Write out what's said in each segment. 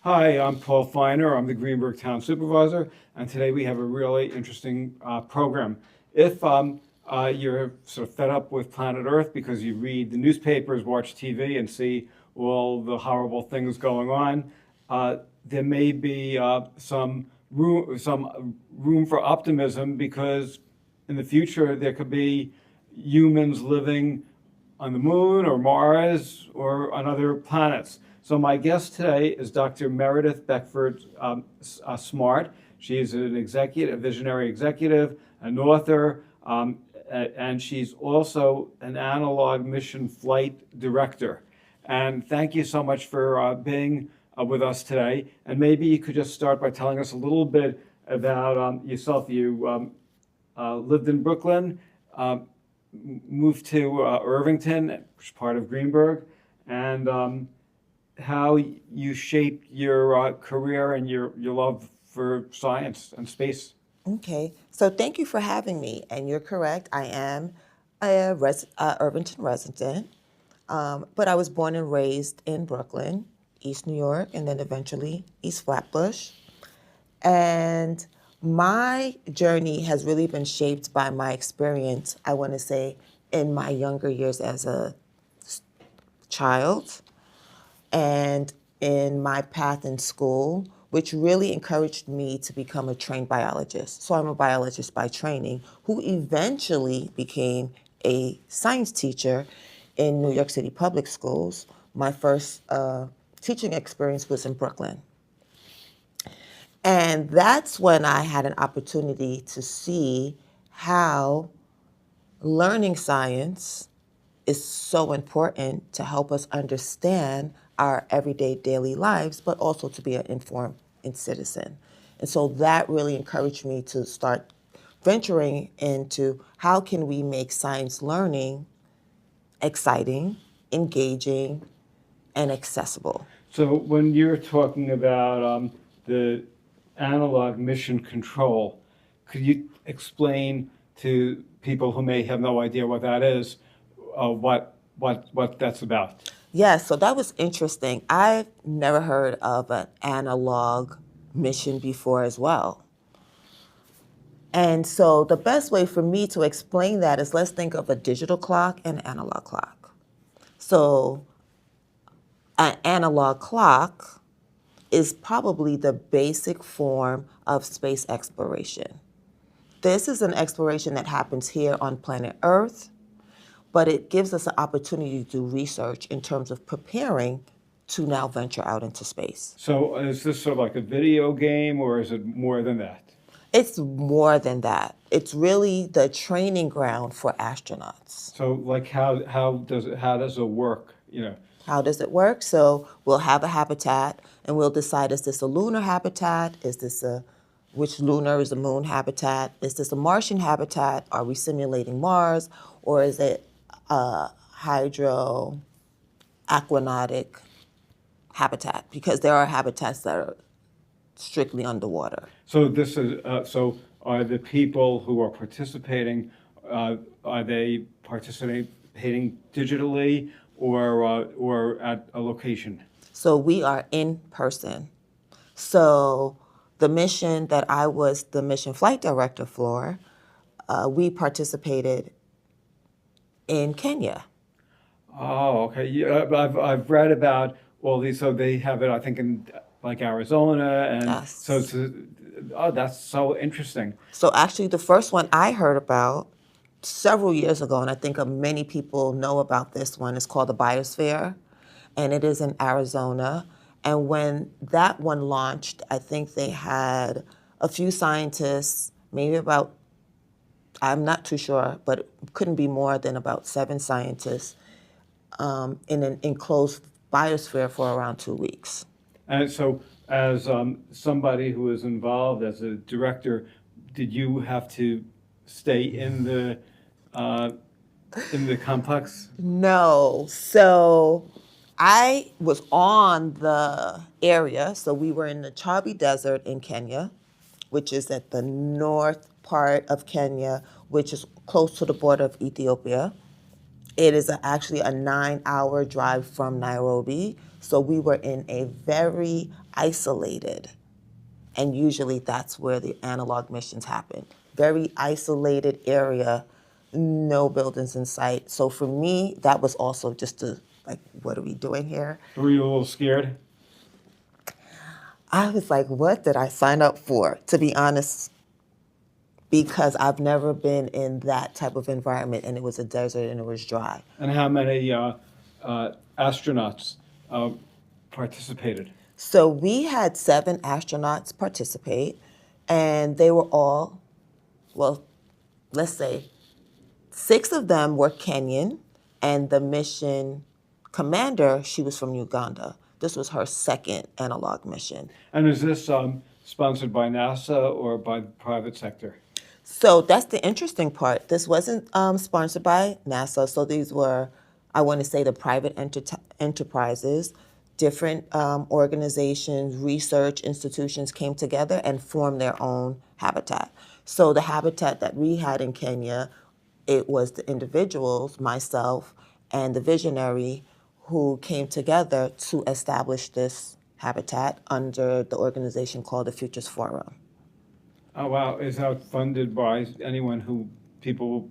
Hi, I'm Paul Feiner. I'm the Greenburgh Town Supervisor, and today we have a really interesting program. If you're sort of fed up with planet Earth because you read the newspapers, watch TV, and see all the horrible things going on, there may be some room for optimism because in the future there could be humans living on the moon or Mars or on other planets. So my guest today is Dr. Meredith Beckford-Smart. She's an executive, a visionary executive, an author, and she's also an analog mission flight director. And thank you so much for being with us today. And maybe you could just start by telling us a little bit about yourself. You lived in Brooklyn, moved to Irvington, which is part of Greenburgh, and how you shaped your career and your love for science and space. Okay, so thank you for having me. And you're correct, I am a Irvington resident, but I was born and raised in Brooklyn, East New York, and then eventually East Flatbush. And my journey has really been shaped by my experience, I want to say, in my younger years as a child and in my path in school, which really encouraged me to become a trained biologist. So I'm a biologist by training, who eventually became a science teacher in New York City public schools. My first teaching experience was in Brooklyn. And that's when I had an opportunity to see how learning science is so important to help us understand our everyday daily lives, but also to be an informed citizen. And so that really encouraged me to start venturing into how can we make science learning exciting, engaging, and accessible. So when you're talking about the analog mission control, could you explain to people who may have no idea what that is, what that's about? Yes, so that was interesting. I've never heard of an analog mission before as well. And so the best way for me to explain that is let's think of a digital clock and an analog clock. So an analog clock is probably the basic form of space exploration. This is an exploration that happens here on planet Earth, but it gives us an opportunity to do research in terms of preparing to now venture out into space. So is this sort of like a video game, or is it more than that? It's more than that. It's really the training ground for astronauts. So like how does it work? How does it work? So we'll have a habitat and we'll decide, is this a lunar habitat? Which lunar is the moon habitat? Is this a Martian habitat? Are we simulating Mars? Or is it a hydro-aquanautic habitat? Because there are habitats that are strictly underwater. So this is so are the people who are participating, are they participating digitally or at a location? So we are in person. So the mission that I was the mission flight director for, we participated in Kenya. Oh, okay. Yeah, I've read about all these. So they have it, I think, in like Arizona, and Yes. so that's so interesting. So actually the first one I heard about several years ago, and I think many people know about this one, is called the Biosphere, and it is in Arizona. And when that one launched, I think they had a few scientists, maybe about, I'm not too sure, but it couldn't be more than about 7 scientists in an enclosed biosphere for around 2 weeks. And so, as somebody who is involved as a director, did you have to stay in the complex? No. So I was on the area. So we were in the Chabi Desert in Kenya, which is at the north part of Kenya, which is close to the border of Ethiopia. It is actually a 9-hour drive from Nairobi. So we were in a very isolated, and usually that's where the analog missions happen. Very isolated area, no buildings in sight. So for me, that was also just like, what are we doing here? Were you a little scared? I was like, what did I sign up for? To be honest, because I've never been in that type of environment, and it was a desert and it was dry. And how many astronauts participated? So we had 7 astronauts participate, and they were all, well, let's say 6 of them were Kenyan, and the mission commander, she was from Uganda. This was her second analog mission. And is this sponsored by NASA or by the private sector? So that's the interesting part. This wasn't sponsored by NASA. So these were, I want to say, the private enterprises. Different organizations, research institutions came together and formed their own habitat. So the habitat that we had in Kenya, it was the individuals, myself, and the visionary who came together to establish this habitat under the organization called the Futures Forum. Oh, wow. Is that funded by anyone people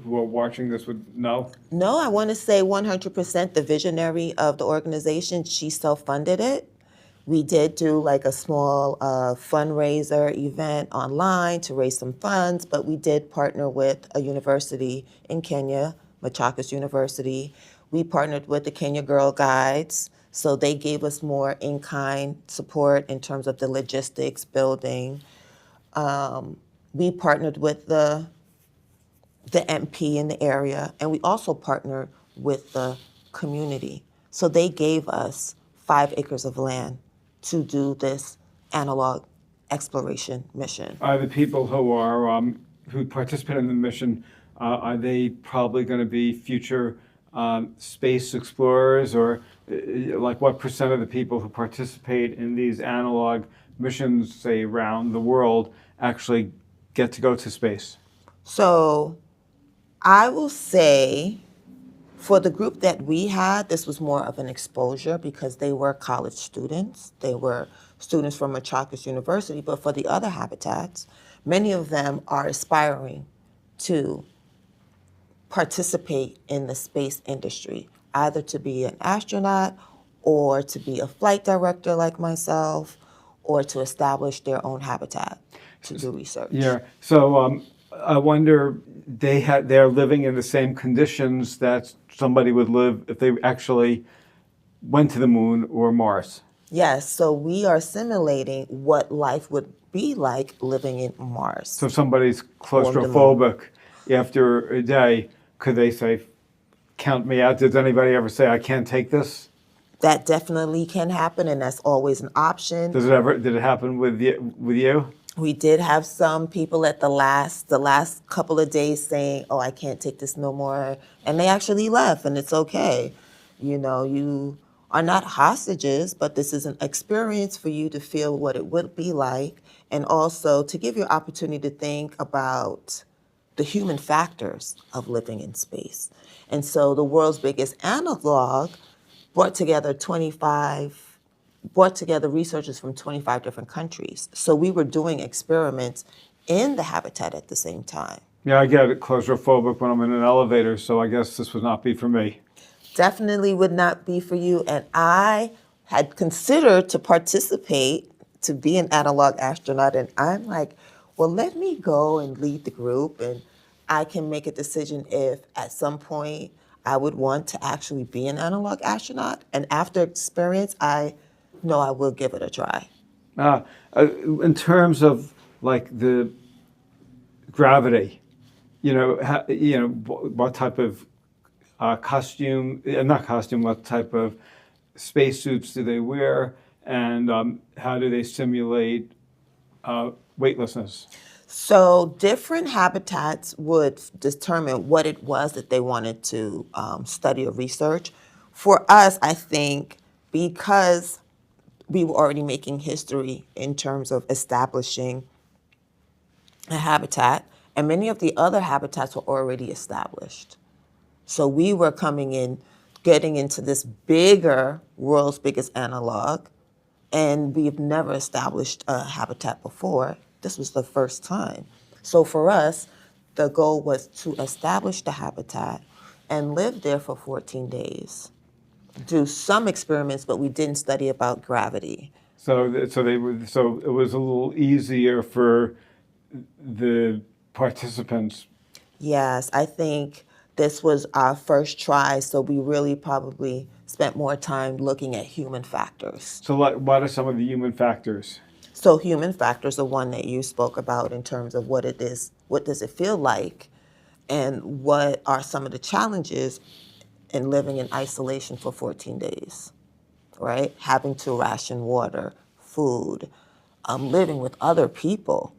who are watching this would know? No, I want to say 100% the visionary of the organization, she self-funded it. We did do like a small fundraiser event online to raise some funds, but we did partner with a university in Kenya, Machakos University. We partnered with the Kenya Girl Guides, so they gave us more in-kind support in terms of the logistics, building. We partnered with the MP in the area, and we also partnered with the community. So they gave us 5 acres of land to do this analog exploration mission. Are the people who participate in the mission, are they probably going to be future space explorers, or like what percent of the people who participate in these analog missions, say around the world, actually get to go to space? So I will say for the group that we had, this was more of an exposure because they were college students. They were students from Machakos University, but for the other habitats, many of them are aspiring to participate in the space industry, either to be an astronaut or to be a flight director like myself, or to establish their own habitat to do research. Yeah. So I wonder, they're living in the same conditions that somebody would live if they actually went to the moon or Mars. Yes. So we are simulating what life would be like living in Mars. So if somebody's claustrophobic after a day, could they say, "Count me out"? Does anybody ever say, "I can't take this"? That definitely can happen, and that's always an option. Did it happen with you? We did have some people at the last couple of days saying, "Oh, I can't take this no more," and they actually left, and it's okay. You know, you are not hostages, but this is an experience for you to feel what it would be like, and also to give you an opportunity to think about the human factors of living in space. And so the world's biggest analog brought together researchers from 25 different countries. So we were doing experiments in the habitat at the same time. Yeah, I get claustrophobic when I'm in an elevator, so I guess this would not be for me. Definitely would not be for you. And I had considered to participate, to be an analog astronaut, and I'm like, well, let me go and lead the group, and I can make a decision if at some point I would want to actually be an analog astronaut. And after experience, I know I will give it a try. In terms of like the gravity, what type of what type of spacesuits do they wear, and how do they simulate weightlessness? So different habitats would determine what it was that they wanted to study or research. For us, I think because we were already making history in terms of establishing a habitat, and many of the other habitats were already established. So we were coming in, getting into this bigger, world's biggest analog, and we've never established a habitat before. This was the first time. So for us, the goal was to establish the habitat and live there for 14 days. Do some experiments, but we didn't study about gravity. So it was a little easier for the participants. Yes, I think this was our first try, so we really probably spent more time looking at human factors. So what are some of the human factors? So human factors, the one that you spoke about in terms of what it is, what does it feel like, and what are some of the challenges in living in isolation for 14 days, right? Having to ration water, food, living with other people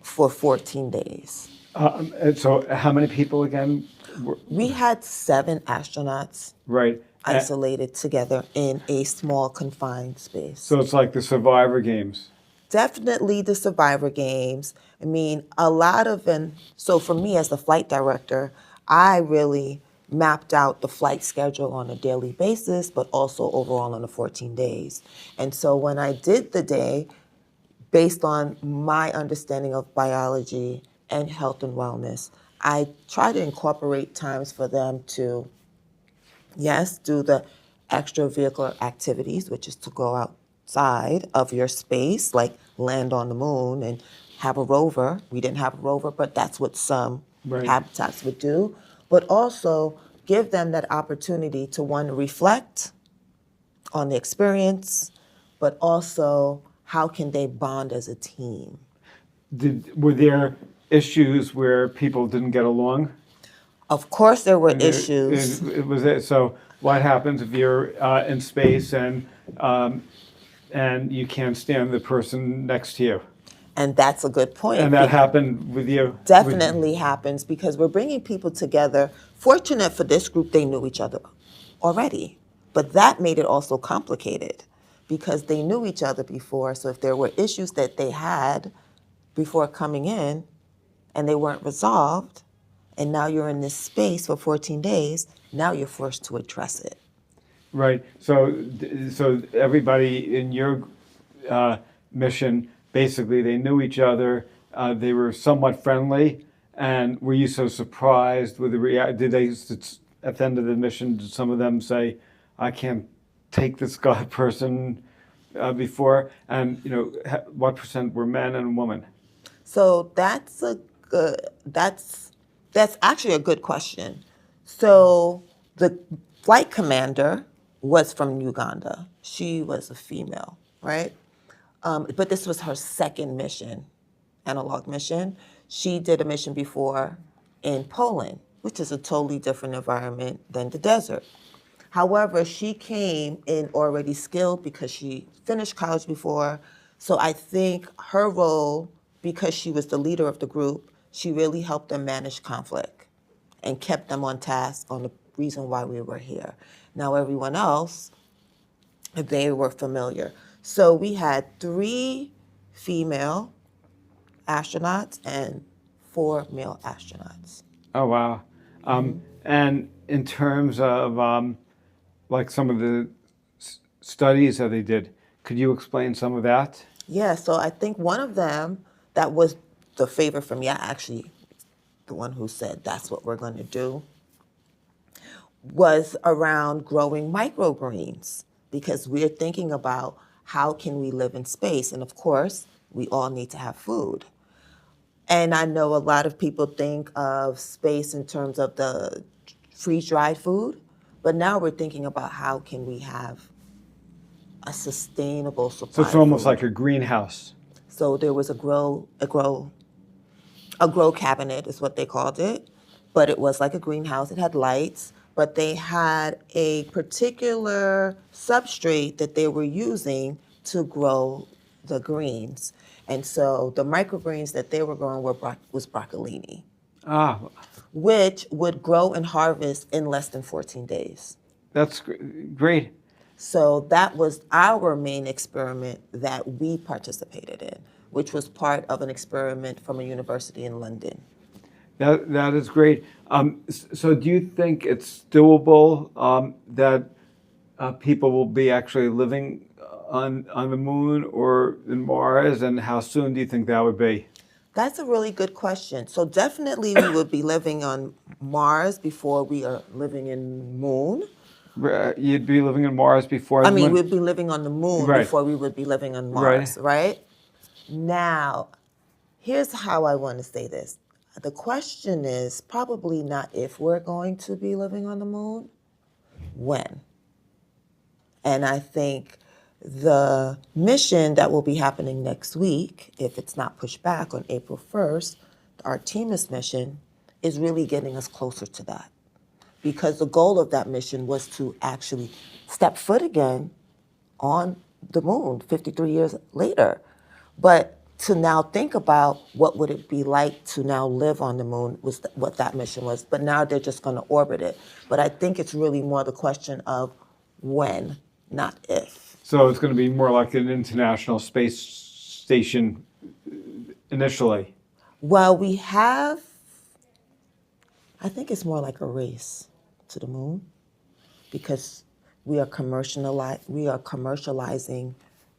for 14 days. And so how many people again? We had 7 astronauts Right. isolated together in a small confined space. So it's like the Survivor games. Definitely the Survivor games. I mean, a lot of so for me as the flight director, I really mapped out the flight schedule on a daily basis, but also overall on the 14 days. And so when I did the day, based on my understanding of biology and health and wellness, I try to incorporate times for them to, yes, do the extravehicular activities, which is to go outside of your space, like land on the moon and have a rover. We didn't have a rover, but that's what some habitats would do. But also give them that opportunity to, one, reflect on the experience, but also how can they bond as a team. Were there issues where people didn't get along? Of course there were issues. So what happens if you're in space and you can't stand the person next to you? And that's a good point. And that happened with you? Definitely happens because we're bringing people together. Fortunate for this group, they knew each other already. But that made it also complicated because they knew each other before. So if there were issues that they had before coming in and they weren't resolved, and now you're in this space for 14 days, now you're forced to address it. Right. So everybody in your mission, basically, they knew each other. They were somewhat friendly. And were you so surprised with the did they, at the end of the mission, did some of them say, "I can't take this God person before"? And what percent were men and women? So that's actually a good question. So the flight commander was from Uganda. She was a female, right? But this was her second mission, analog mission. She did a mission before in Poland, which is a totally different environment than the desert. However, she came in already skilled because she finished college before. So I think her role, because she was the leader of the group, she really helped them manage conflict and kept them on task on the reason why we were here. Now everyone else, they were familiar. So we had 3 female astronauts and 4 male astronauts. Oh, wow. And in terms of like some of the studies that they did, could you explain some of that? Yeah, so I think one of them, that was the favorite for me, actually the one who said that's what we're going to do, was around growing microgreens, because we're thinking about how can we live in space, and of course we all need to have food. And I know a lot of people think of space in terms of the freeze-dried food, but now we're thinking about how can we have a sustainable supply. So it's almost like a greenhouse. So there was a grow cabinet is what they called it, but it was like a greenhouse. It had lights, but they had a particular substrate that they were using to grow the greens. And so the microgreens that they were growing was broccolini, which would grow and harvest in less than 14 days. That's great. So that was our main experiment that we participated in, which was part of an experiment from a university in London. That is great. So do you think it's doable that people will be actually living on the moon or in Mars, and how soon do you think that would be? That's a really good question. So definitely we would be living on Mars before we are living in Moon. You'd be living on Mars before I the mean, moon? we'd be living on the moon Right. before we would be living on Right. Mars, right? Now, here's how I want to say this. The question is probably not if we're going to be living on the moon, when. And I think the mission that will be happening next week, if it's not pushed back on April 1st, the Artemis mission, is really getting us closer to that. Because the goal of that mission was to actually step foot again on the moon 53 years later. But to now think about what would it be like to now live on the moon was what that mission was. But now they're just going to orbit it. But I think it's really more the question of when, not if. So it's going to be more like an international space station initially. Well, we have, I think it's more like a race to the moon because we are commercializing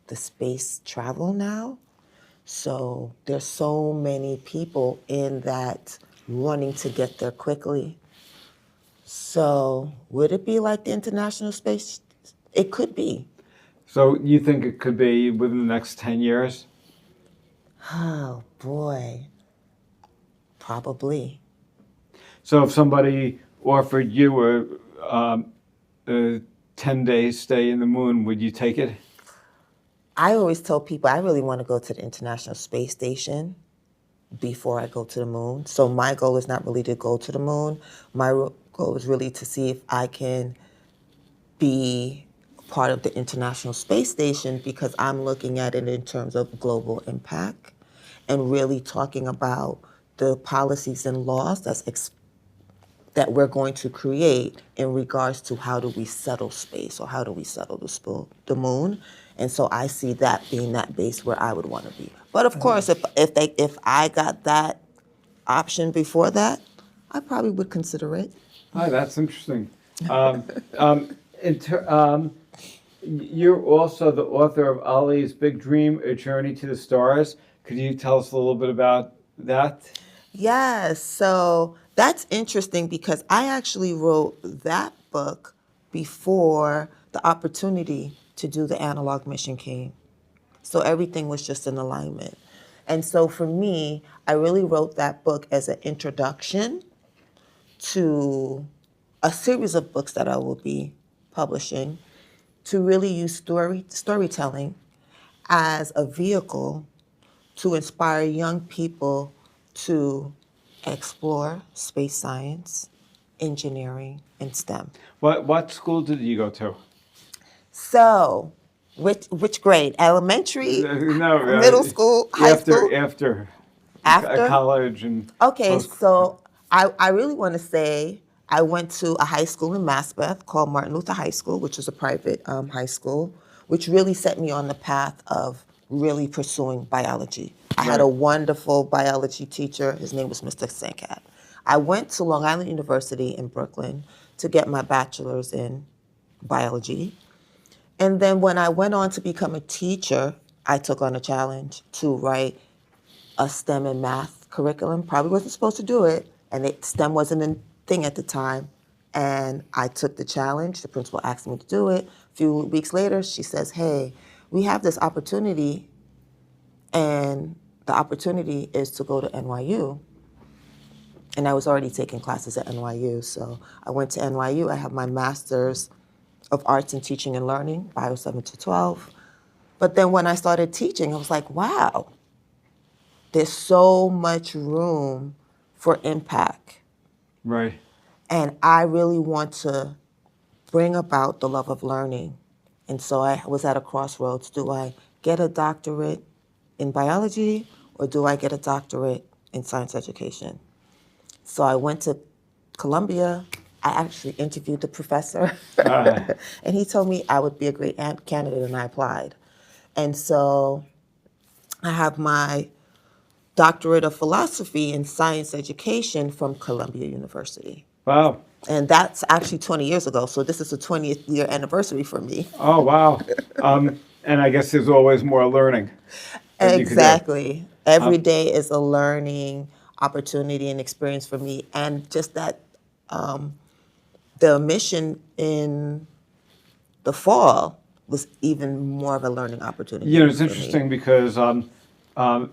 the space travel now. So there's so many people in that wanting to get there quickly. So would it be like the International Space? It could be. So you think it could be within the next 10 years? Oh boy, probably. So if somebody offered you a 10-day stay in the moon, would you take it? I always tell people I really want to go to the International Space Station before I go to the moon. So my goal is not really to go to the moon. My goal is really to see if I can be part of the International Space Station because I'm looking at it in terms of global impact and really talking about the policies and laws that we're going to create in regards to how do we settle space or how do we settle the moon. And so I see that being that base where I would want to be. But of course, if I got that option before that, I probably would consider it. Oh, that's interesting. You're also the author of Ali's Big Dream, A Journey to the Stars. Could you tell us a little bit about that? Yes, so that's interesting because I actually wrote that book before the opportunity to do the analog mission came. So everything was just in alignment. And so for me, I really wrote that book as an introduction to a series of books that I will be publishing to really use storytelling as a vehicle to inspire young people to explore space science, engineering, and STEM. What school did you go to? So, which grade? Elementary, No, middle school, high school? After After? college and Okay, post- so I really want to say I went to a high school in Maspeth called Martin Luther High School, which is a private high school, which really set me on the path of really pursuing biology. I had a wonderful biology teacher. His name was Mr. Sankat. I went to Long Island University in Brooklyn to get my bachelor's in biology. And then when I went on to become a teacher, I took on a challenge to write a STEM and math curriculum. Probably wasn't supposed to do it, and STEM wasn't a thing at the time. And I took the challenge. The principal asked me to do it. A few weeks later, she says, hey, we have this opportunity, and the opportunity is to go to NYU. And I was already taking classes at NYU, so I went to NYU. I have my master's of arts in teaching and learning, Bio 7 to 12. But then when I started teaching, I was like, wow, there's so much room for impact. Right. And I really want to bring about the love of learning. And so I was at a crossroads. Do I get a doctorate in biology or do I get a doctorate in science education? So I went to Columbia. I actually interviewed the professor, and he told me I would be a great candidate, and I applied. And so I have my doctorate of philosophy in science education from Columbia University. Wow. And that's actually 20 years ago. So this is the 20th year anniversary for me. Oh, wow. And I guess there's always more learning that you could do. Exactly. Every day is a learning opportunity and experience for me. And just that the mission in the fall was even more of a learning opportunity. You know, it's for me. interesting because, I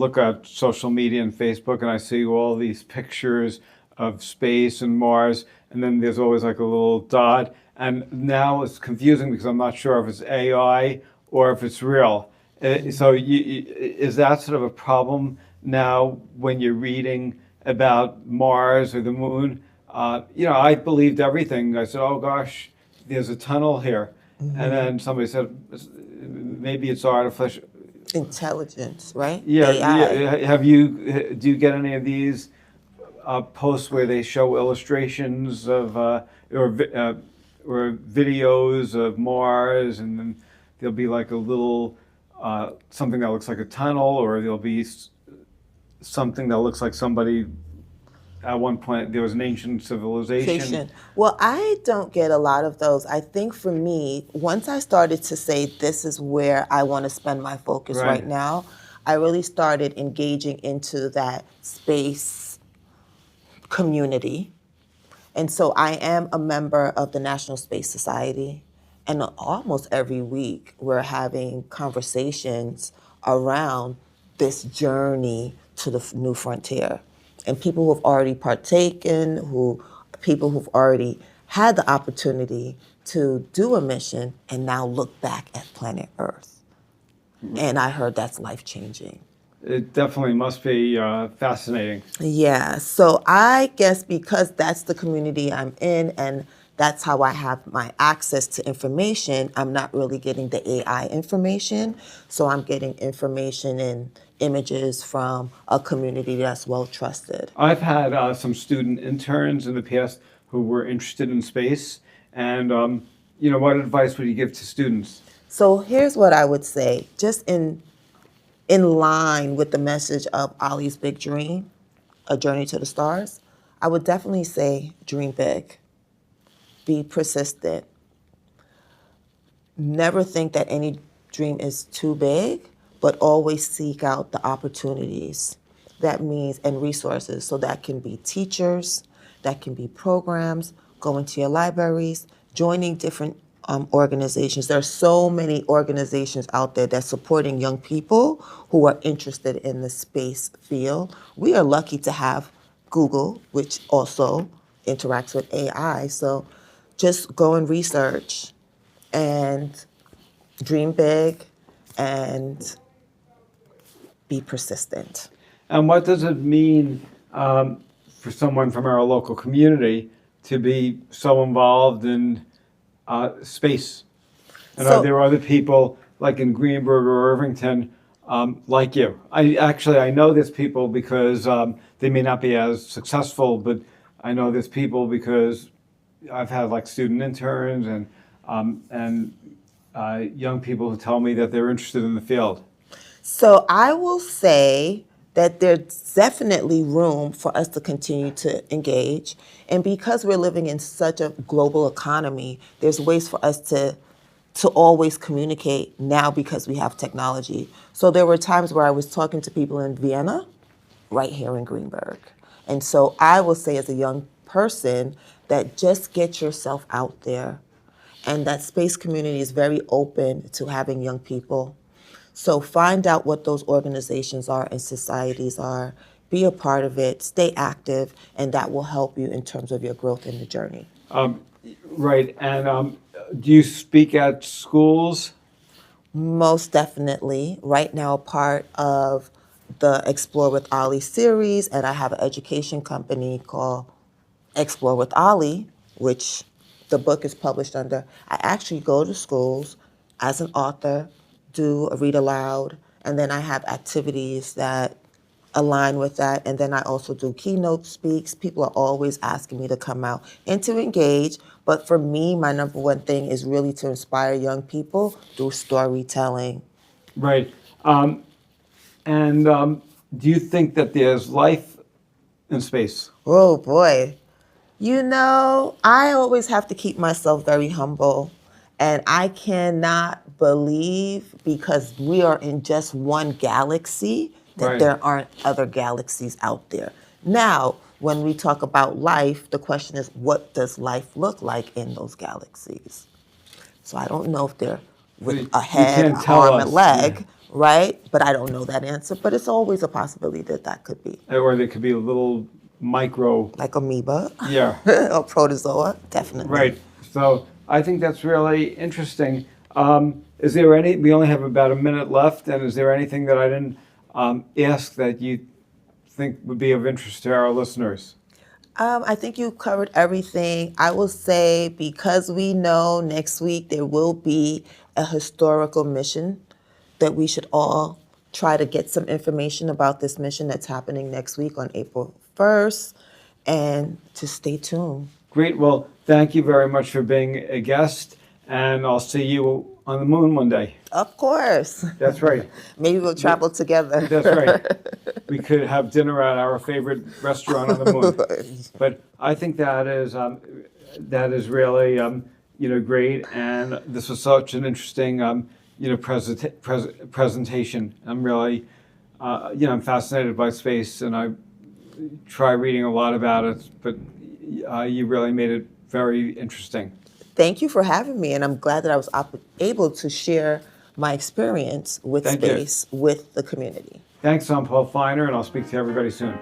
look at social media and Facebook and I see all these pictures of space and Mars, and then there's always like a little dot. And now it's confusing because I'm not sure if it's AI or if it's real. So is that sort of a problem now when you're reading about Mars or the moon? I believed everything. I said, oh gosh, there's a tunnel here. Mm-hmm. And then somebody said, maybe it's artificial intelligence, right? Yeah. AI. Do you get any of these posts where they show illustrations of or videos of Mars, and then there'll be like a little something that looks like a tunnel, or there'll be something that looks like somebody. At one point, there was an ancient civilization. Well, I don't get a lot of those. I think for me, once I started to say, this is where I want to spend my focus right now, I really started engaging into that space community. And so I am a member of the National Space Society. And almost every week, we're having conversations around this journey to the new frontier. And people who've already partaken, people who've already had the opportunity to do a mission and now look back at planet Earth. And I heard that's life-changing. It definitely must be fascinating. Yeah, so I guess because that's the community I'm in and that's how I have my access to information, I'm not really getting the AI information. So I'm getting information in images from a community that's well trusted. I've had some student interns in the past who were interested in space. And, what advice would you give to students? So here's what I would say, just in line with the message of Ollie's Big Dream, A Journey to the Stars, I would definitely say dream big. Be persistent. Never think that any dream is too big, but always seek out the opportunities. That means, and resources. So that can be teachers, that can be programs, going to your libraries, joining different organizations. There are so many organizations out there that's supporting young people who are interested in the space field. We are lucky to have Google, which also interacts with AI. So just go and research and dream big and be persistent. And what does it mean for someone from our local community to be so involved in space? And are there other people like in Greenburgh or Irvington like you? I know there's people because they may not be as successful, but I know there's people because I've had like student interns and young people who tell me that they're interested in the field. So I will say that there's definitely room for us to continue to engage. And because we're living in such a global economy, there's ways for us to always communicate now because we have technology. So there were times where I was talking to people in Vienna, right here in Greenburgh. And so I will say as a young person that just get yourself out there. And that space community is very open to having young people. So find out what those organizations are and societies are. Be a part of it, stay active, and that will help you in terms of your growth in the journey. Right, and do you speak at schools? Most definitely. Right now, part of the Explore with Ollie series, and I have an education company called Explore with Ollie, which the book is published under. I actually go to schools as an author, do a read aloud, and then I have activities that align with that, and then I also do keynote speaks. People are always asking me to come out and to engage, but for me, my number one thing is really to inspire young people through storytelling. Right, Do you think that there's life in space? Oh boy. You know, I always have to keep myself very humble. And I cannot believe, because we are in just one galaxy, that Right. there aren't other galaxies out there. Now, when we talk about life, the question is, what does life look like in those galaxies? So I don't know if they're with You a head, can't a tell arm, a us, leg, right? But I don't know that answer. But it's always a possibility that that could be. Or there could be a little micro. Like amoeba Yeah. or protozoa, definitely. Right. So I think that's really interesting. Is there any? We only have about a minute left, and is there anything that I didn't ask that you think would be of interest to our listeners? I think you covered everything. I will say, because we know next week there will be a historical mission, that we should all try to get some information about this mission that's happening next week on April 1st, and to stay tuned. Great. Well, thank you very much for being a guest, and I'll see you on the moon one day. Of course. That's right. Maybe we'll travel together. That's right. We could have dinner at our favorite restaurant on the moon. But I think that is really great, and this was such an interesting presentation. I'm really I'm fascinated by space, and I try reading a lot about it. But you really made it very interesting. Thank you for having me, and I'm glad that I was able to share my experience with Thank you. space with the community. Thanks, I'm Paul Feiner, and I'll speak to everybody soon.